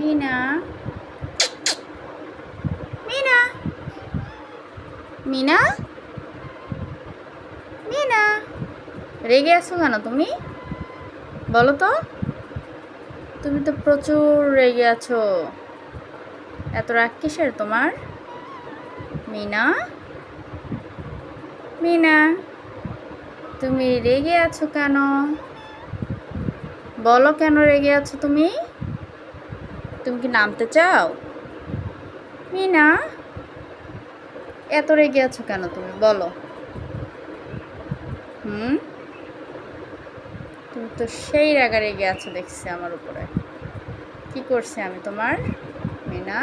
মিনা, মিনা, মিনা, মিনা, রেগে আছো কেন তুমি? বলো তো। তুমি তো প্রচুর রেগে আছো। এত রাগ কিসের তোমার? মিনা, মিনা, তুমি রেগে আছো কেন? বলো কেন রেগে আছো তুমি? তুমি কি নামতে চাও? মিনা, এত রেগে আছো কেন তুমি? বলো। হুম, তুমি তো সেই রাগা রেগে আছো দেখছি আমার উপরে। কি করছি আমি তোমার? মিনা।